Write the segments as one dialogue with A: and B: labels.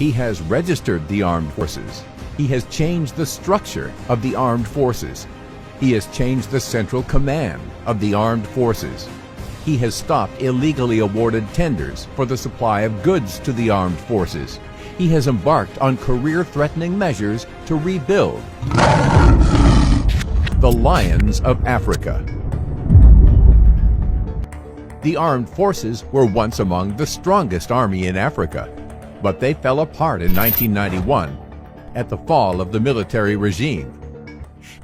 A: He has registered the armed forces. He has changed the structure of the armed forces. He has changed the central command of the armed forces. He has stopped illegally awarded tenders for the supply of goods to the armed forces. He has embarked on career-threatening measures to rebuild the Lions of Africa. The armed forces were once among the strongest army in Africa, but they fell apart in 1991 at the fall of the military regime.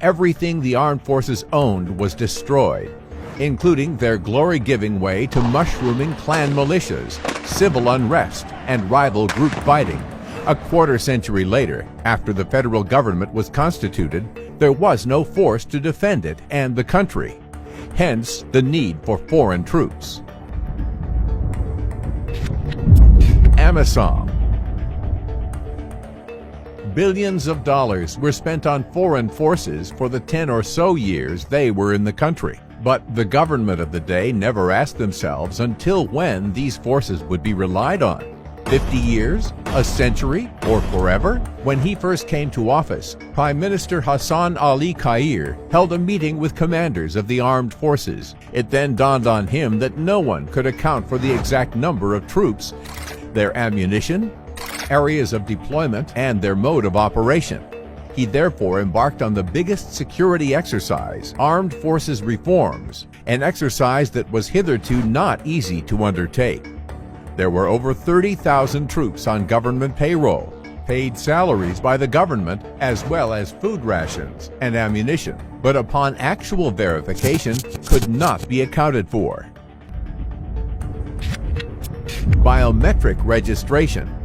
A: Everything the armed forces owned was destroyed, including their glory-giving way to mushrooming clan militias, civil unrest, and rival group fighting. A quarter century later, after the federal government was constituted, there was no force to defend it and the country. Hence, the need for foreign troops. AMISOM. Billions of dollars were spent on foreign forces for the 10 or so years they were in the country. But the government of the day never asked themselves until when these forces would be relied on. 50 years? A century? Or forever? When he first came to office, Prime Minister Hassan Ali Khair held a meeting with commanders of the armed forces. It then dawned on him that no one could account for the exact number of troops, their ammunition, areas of deployment, and their mode of operation. He therefore embarked on the biggest security exercise, Armed Forces Reforms, an exercise that was hitherto not easy to undertake. There were over 30,000 troops on government payroll, paid salaries by the government, as well as food rations and ammunition, but upon actual verification could not be accounted for. Biometric registration.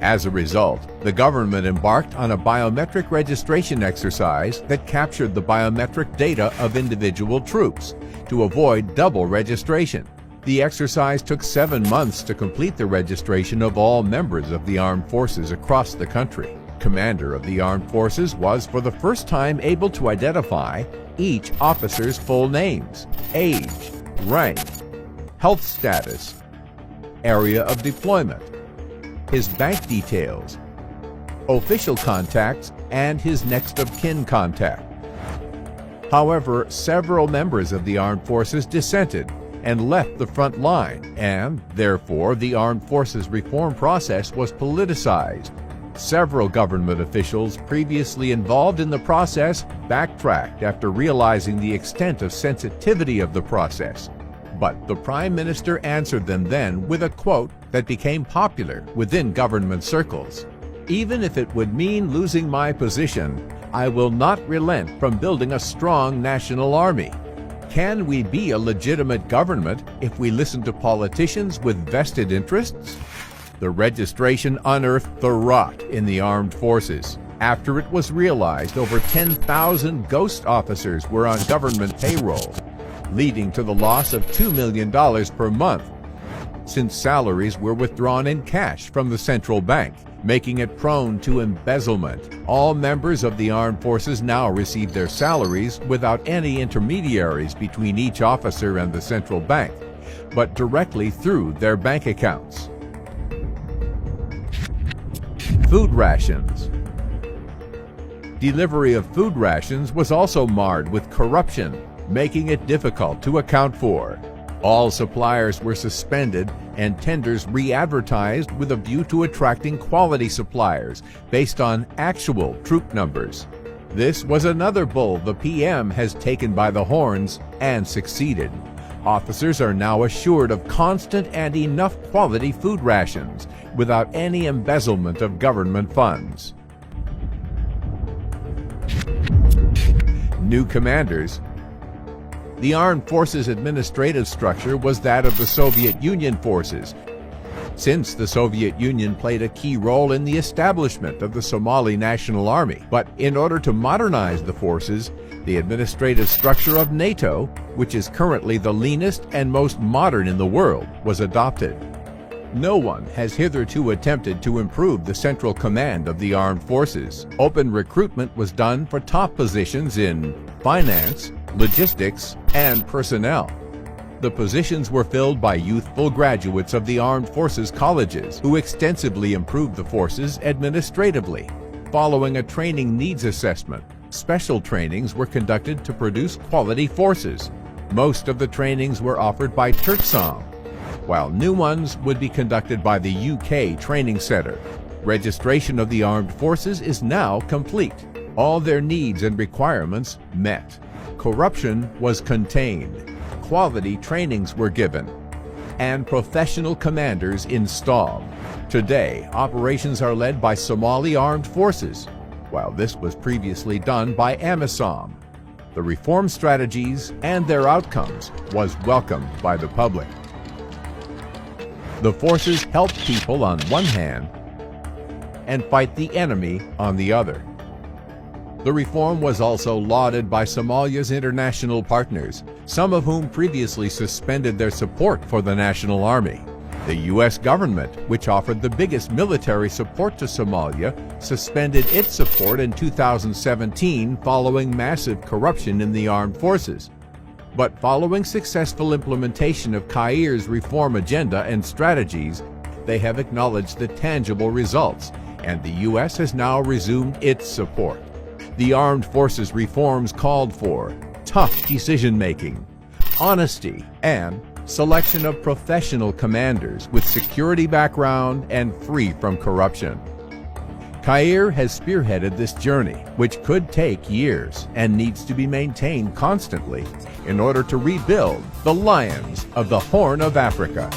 A: As a result, the government embarked on a biometric registration exercise that captured the biometric data of individual troops to avoid double registration. The exercise took 7 months to complete the registration of all members of the armed forces across the country. Commander of the armed forces was for the first time able to identify each officer's full names, age, rank, health status, area of deployment, his bank details, official contacts, and his next of kin contact. However, several members of the armed forces dissented and left the front line, and therefore the armed forces reform process was politicized. Several government officials previously involved in the process backtracked after realizing the extent of sensitivity of the process. But the Prime Minister answered them then with a quote that became popular within government circles. "Even if it would mean losing my position, I will not relent from building a strong national army. Can we be a legitimate government if we listen to politicians with vested interests?" The registration unearthed the rot in the armed forces. After it was realized over 10,000 ghost officers were on government payroll, leading to the loss of $2 million per month, since salaries were withdrawn in cash from the central bank, making it prone to embezzlement. All members of the armed forces now receive their salaries without any intermediaries between each officer and the central bank, but directly through their bank accounts. Food rations. Delivery of food rations was also marred with corruption, making it difficult to account for. All suppliers were suspended and tenders re-advertised with a view to attracting quality suppliers based on actual troop numbers. This was another bull the PM has taken by the horns and succeeded. Officers are now assured of constant and enough quality food rations without any embezzlement of government funds. New commanders. The Armed Forces administrative structure was that of the Soviet Union forces, since the Soviet Union played a key role in the establishment of the Somali National Army. But in order to modernize the forces, the administrative structure of NATO, which is currently the leanest and most modern in the world, was adopted. No one has hitherto attempted to improve the central command of the armed forces. Open recruitment was done for top positions in finance, logistics, and personnel. The positions were filled by youthful graduates of the armed forces colleges who extensively improved the forces administratively. Following a training needs assessment, special trainings were conducted to produce quality forces. Most of the trainings were offered by Turksom, while new ones would be conducted by the UK Training Centre. Registration of the armed forces is now complete. All their needs and requirements met. Corruption was contained. Quality trainings were given, and professional commanders installed. Today, operations are led by Somali Armed Forces, while this was previously done by AMISOM. The reform strategies and their outcomes was welcomed by the public. The forces help people on one hand and fight the enemy on the other. The reform was also lauded by Somalia's international partners, some of whom previously suspended their support for the National Army. The U.S. government, which offered the biggest military support to Somalia, suspended its support in 2017 following massive corruption in the armed forces. But following successful implementation of Kair's reform agenda and strategies, they have acknowledged the tangible results, and the U.S. has now resumed its support. The armed forces reforms called for tough decision-making, honesty, and selection of professional commanders with security background and free from corruption. Kair has spearheaded this journey, which could take years and needs to be maintained constantly in order to rebuild the lions of the Horn of Africa.